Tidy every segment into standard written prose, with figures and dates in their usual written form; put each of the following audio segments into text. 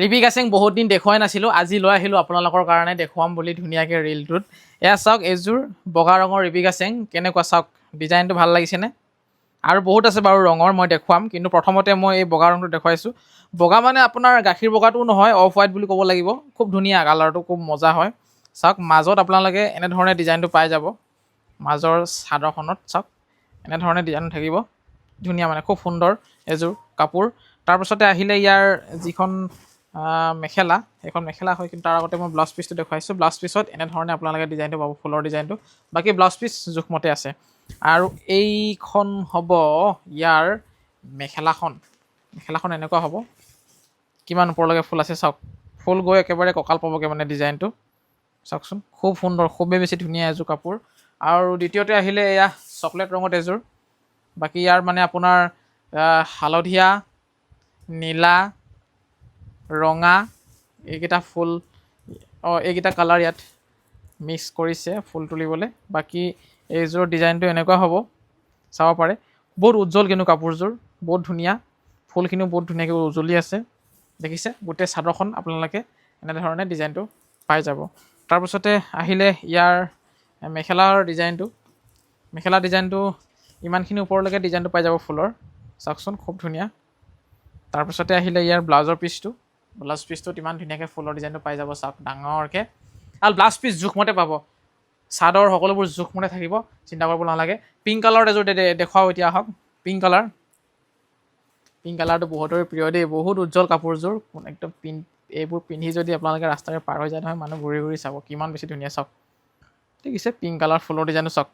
ৰিবি গাছেং বহুত দিন দেখুৱাই নাছিলোঁ, আজি লৈ আহিলোঁ আপোনালোকৰ কাৰণে দেখুৱাম বুলি ধুনীয়াকৈ ৰিলটোত। এয়া চাওক, এইযোৰ বগা ৰঙৰ ৰিবি গাছেং কেনেকুৱা চাওক, ডিজাইনটো ভাল লাগিছেনে? আৰু বহুত আছে বাৰু ৰঙৰ, মই দেখুৱাম, কিন্তু প্ৰথমতে মই এই বগা ৰংটো দেখুৱাইছোঁ। বগা মানে আপোনাৰ গাখীৰ বগাটোও নহয়, অফ হোৱাইট বুলি ক'ব লাগিব। খুব ধুনীয়া কালাৰটো, খুব মজা হয়। চাওক মাজত আপোনালোকে এনেধৰণে ডিজাইনটো পাই যাব। মাজৰ চাদৰখনত চাওক এনেধৰণে ডিজাইন থাকিব, ধুনীয়া মানে খুব সুন্দৰ এযোৰ কাপোৰ। তাৰপিছতে আহিলে ইয়াৰ যিখন মেখেলা, সেইখন মেখেলা হয়, কিন্তু তাৰ আগতে মই ব্লাউজ পিচটো দেখুৱাইছোঁ। ব্লাউজ পিচত এনেধৰণে আপোনালোকে ডিজাইনটো পাব, ফুলৰ ডিজাইনটো। বাকী ব্লাউজ পিচ জোখমতে আছে। আৰু এইখন হ'ব ইয়াৰ মেখেলাখন। মেখেলাখন এনেকুৱা হ'ব, কিমান ওপৰলৈকে ফুল আছে চাওক, ফুল গৈ একেবাৰে কঁকাল পাবগৈ মানে ডিজাইনটো। চাওকচোন খুব সুন্দৰ, খুবেই বেছি ধুনীয়া এযোৰ কাপোৰ। আৰু দ্বিতীয়তে আহিলে এয়া চকলেট ৰঙত এযোৰ। বাকী ইয়াৰ মানে আপোনাৰ হালধীয়া, নীলা, ৰঙা এইকেইটা ফুল, এইকেইটা কালাৰ ইয়াত মিক্স কৰিছে ফুল তুলিবলৈ। বাকী এইযোৰৰ ডিজাইনটো এনেকুৱা হ'ব, চাব পাৰে। বহুত উজ্জ্বল কিন্তু কাপোৰযোৰ, বহুত ধুনীয়া, ফুলখিনিও বহুত ধুনীয়াকৈ উজ্বলি আছে, দেখিছে? গোটেই চাদৰখন আপোনালোকে এনেধৰণে ডিজাইনটো পাই যাব। তাৰপিছতে আহিলে ইয়াৰ মেখেলাৰ ডিজাইনটো। মেখেলা ডিজাইনটো ইমানখিনি ওপৰলৈকে ডিজাইনটো পাই যাব ফুলৰ, চাওকচোন খুব ধুনীয়া। তাৰপিছতে আহিলে ইয়াৰ ব্লাউজৰ পিচটো। ব্লাউজ পিচটোত ইমান ধুনীয়াকৈ ফুলৰ ডিজাইনটো পাই যাব, চাওক ডাঙৰকৈ। আৰু ব্লাউজ পিচ জোখমতে পাব, চাদৰ সকলোবোৰ জোখমতে থাকিব, চিন্তা কৰিব নালাগে। পিংক কালাৰত এযোৰ দেখুৱাওঁ এতিয়া, আহক। পিংক কালাৰ, পিংক কালাৰটো বহুতৰে প্ৰিয় দেই, বহুত উজ্জ্বল কাপোৰযোৰ। একদম এইবোৰ পিন্ধি যদি আপোনালোকে ৰাস্তাৰে পাৰ হৈ যায় নহয়, মানুহ ঘূৰি ঘূৰি চাব কিমান বেছি ধুনীয়া, চাওক ঠিক আছে। পিংক কালাৰ ফুলৰ ডিজাইনটো চাওক,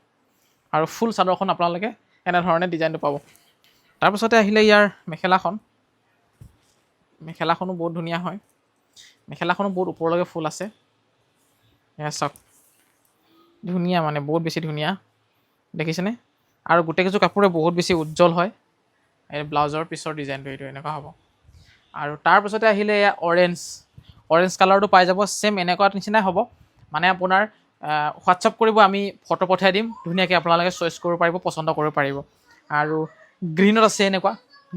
আৰু ফুল চাদৰখন আপোনালোকে এনেধৰণে ডিজাইনটো পাব। তাৰপিছতে আহিলে ইয়াৰ মেখেলাখন। মেখেলাখনো বহুত ধুনীয়া হয়, মেখেলাখনো বহুত ওপৰলৈকে ফুল আছে, এয়া চাওক ধুনীয়া মানে বহুত বেছি ধুনীয়া, দেখিছেনে? আৰু গোটেইকেইযোৰ কাপোৰে বহুত বেছি উজ্জ্বল হয়। এই ব্লাউজৰ পিছৰ ডিজাইনটো এইটো এনেকুৱা হ'ব। আৰু তাৰপিছতে আহিলে এয়া অৰেঞ্জ কালাৰটো পাই যাব, ছেম এনেকুৱা নিচিনাই হ'ব। মানে আপোনাৰ হোৱাটছআপ কৰিব, আমি ফটো পঠাই দিম, ধুনীয়াকৈ আপোনালোকে চইচ কৰিব পাৰিব, পচন্দ কৰিব পাৰিব। আৰু গ্ৰীণত আছে এনেকুৱা,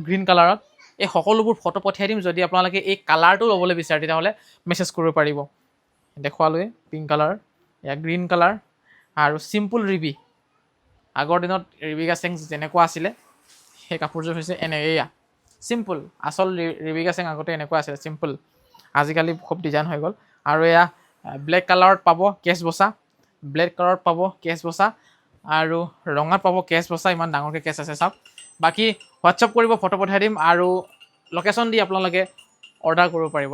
গ্ৰীণ কালাৰত। এই সকলোবোৰ ফটো পঠিয়াই দিম, যদি আপোনালোকে এই কালাৰটো ল'বলৈ বিচাৰে তেতিয়াহ'লে মেছেজ কৰিব পাৰিব। দেখুৱালোৱে পিংক কালাৰ, এয়া গ্ৰীণ কালাৰ। আৰু চিম্পুল ৰিবি, আগৰ দিনত ৰিবি গাছেং যেনেকুৱা আছিলে সেই কাপোৰযোৰ হৈছে এয়া চিম্পুল। আচল ৰিবি গাছেং আগতে এনেকুৱা আছিলে, চিম্পুল। আজিকালি খুব ডিজাইন হৈ গ'ল। আৰু এয়া ব্লেক কালাৰত পাব কেচ বচা, ব্লেক কালাৰত পাব কেচ বচা, আৰু ৰঙাত পাব কেচ বচা, ইমান ডাঙৰকৈ কেচ আছে চাওক। বাকী হোৱাটছআপ কৰিব, ফটো পঠাই দিম, আৰু লোকেশ্যন দি আপোনালোকে অৰ্ডাৰ কৰিব পাৰিব।